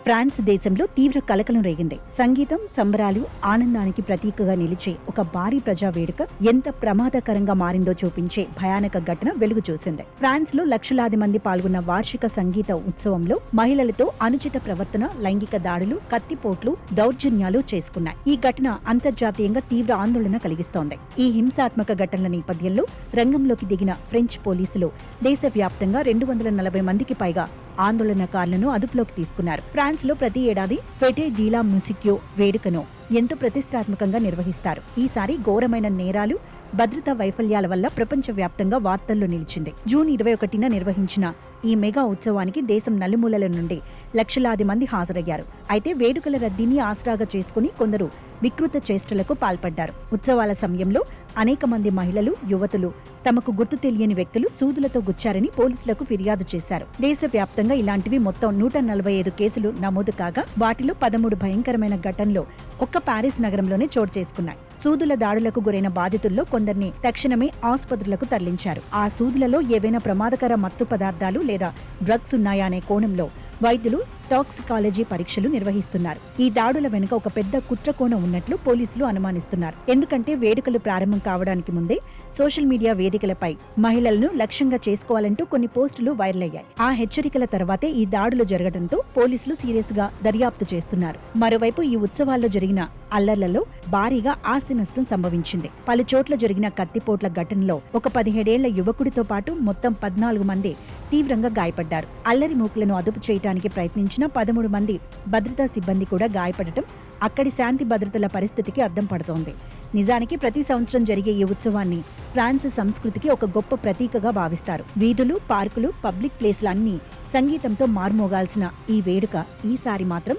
France దేశంలో తీవ్ర కలకలం రేగింది. సంగీతం, సంబరాలు, ఆనందానికి ప్రతీకగా నిలిచే ఒక భారీ ప్రజా వేడుక ఎంత ప్రమాదకరంగా మారిందో చూపించే భయానక ఘటన వెలుగు చూసింది. ఫ్రాన్స్ లో లక్షలాది మంది పాల్గొన్న వార్షిక సంగీత ఉత్సవంలో మహిళలతో అనుచిత ప్రవర్తన, లైంగిక దాడులు, కత్తిపోట్లు, దౌర్జన్యాలు చేసుకున్నాయి. ఈ ఘటన అంతర్జాతీయంగా తీవ్ర ఆందోళన కలిగిస్తోంది. ఈ హింసాత్మక ఘటనల నేపథ్యంలో రంగంలోకి దిగిన ఫ్రెంచ్ పోలీసులు దేశవ్యాప్తంగా 240 మందికి పైగా ఆందోళనకారులను అదుపులోకి తీసుకున్నారు. ఫ్రాన్స్ లో ప్రతి ఏడాది ఫెటే డి లా మ్యూసిక్యో వేడుకను ఎంతో ప్రతిష్టాత్మకంగా నిర్వహిస్తారు. ఈసారి ఘోరమైన నేరాలు, భద్రతా వైఫల్యాల వల్ల ప్రపంచవ్యాప్తంగా వార్తల్లో నిలిచింది. జూన్ 21న నిర్వహించిన ఈ మెగా ఉత్సవానికి దేశం నలుమూలల నుండి లక్షలాది మంది హాజరయ్యారు. అయితే వేడుకల రద్దీని ఆసరాగా చేసుకుని కొందరు వికృత చేష్టలకు పాల్పడ్డారు. ఉత్సవాల సమయంలో అనేక మంది మహిళలు, యువతులు తమకు గుర్తు తెలియని వ్యక్తులు సూదులతో గుచ్చారని పోలీసులకు ఫిర్యాదు చేశారు. దేశవ్యాప్తంగా ఇలాంటివి మొత్తం 145 కేసులు నమోదు కాగా వాటిలో 13 భయంకరమైన ఘటనలు ఒక్క పారిస్ నగరంలోనే చోటు చేసుకున్నాయి. సూదుల దాడులకు గురైన బాధితుల్లో కొందరిని తక్షణమే ఆసుపత్రులకు తరలించారు. ఆ సూదులలో ఏవైనా ప్రమాదకర మత్తు పదార్థాలు లేదా డ్రగ్స్ ఉన్నాయా అనే కోణంలో వైద్యులు టాక్సికాలజీ పరీక్షలు నిర్వహిస్తున్నారు. ఈ దాడుల వెనుక ఒక పెద్ద కుట్రకోణం ఉన్నట్లు పోలీసులు అనుమానిస్తున్నారు. ఎందుకంటే వేడుకలు ప్రారంభం కావడానికి ముందే సోషల్ మీడియా వేదికలపై మహిళలను లక్ష్యంగా చేసుకోవాలంటూ కొన్ని పోస్టులు వైరల్ అయ్యాయి. ఆ హెచ్చరికల తర్వాతే ఈ దాడులు జరగడంతో పోలీసులు సీరియస్ గా దర్యాప్తు చేస్తున్నారు. మరోవైపు ఈ ఉత్సవాల్లో జరిగిన అల్లర్లలో భారీగా ఆస్తి నష్టం సంభవించింది. పలు చోట్ల జరిగిన కత్తిపోట్ల ఘటనలో ఒక 17 ఏళ్ల యువకుడితో పాటు మొత్తం 14 మంది తీవ్రంగా గాయపడ్డారు. అల్లరి మూకలను అదుపు చేయడానికి ప్రయత్నించిన 13 మంది భద్రతా సిబ్బంది కూడా గాయపడటం అక్కడి శాంతి భద్రతల పరిస్థితికి అద్దం పడుతోంది. నిజానికి ప్రతి సంవత్సరం జరిగే ఈ ఉత్సవాన్ని ఫ్రాన్స్ సంస్కృతికి ఒక గొప్ప ప్రతీకగా భావిస్తారు. వీధులు, పార్కులు, పబ్లిక్ ప్లేస్లు అన్నీ సంగీతంతో మార్మోగాల్సిన ఈ వేడుక ఈసారి మాత్రం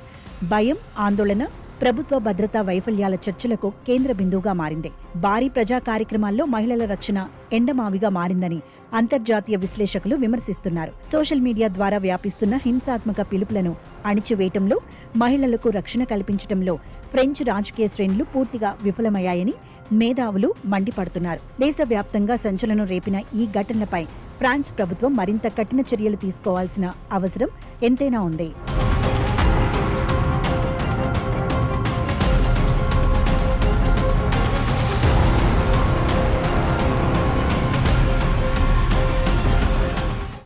భయం, ఆందోళన, ప్రభుత్వ భద్రతా వైఫల్యాల చర్చలకు కేంద్ర బిందువుగా మారింది. భారీ ప్రజా కార్యక్రమాల్లో మహిళల రక్షణ ఎండమావిగా మారిందని అంతర్జాతీయ విశ్లేషకులు విమర్శిస్తున్నారు. సోషల్ మీడియా ద్వారా వ్యాపిస్తున్న హింసాత్మక పిలుపులను అణిచివేయటంలో, మహిళలకు రక్షణ కల్పించటంలో ఫ్రెంచ్ రాజకీయ శ్రేణులు పూర్తిగా విఫలమయ్యాయని మేధావులు మండిపడుతున్నారు. దేశవ్యాప్తంగా సంచలనం రేపిన ఈ ఘటనలపై ఫ్రాన్స్ ప్రభుత్వం మరింత కఠిన చర్యలు తీసుకోవాల్సిన అవసరం ఎంతైనా ఉంది.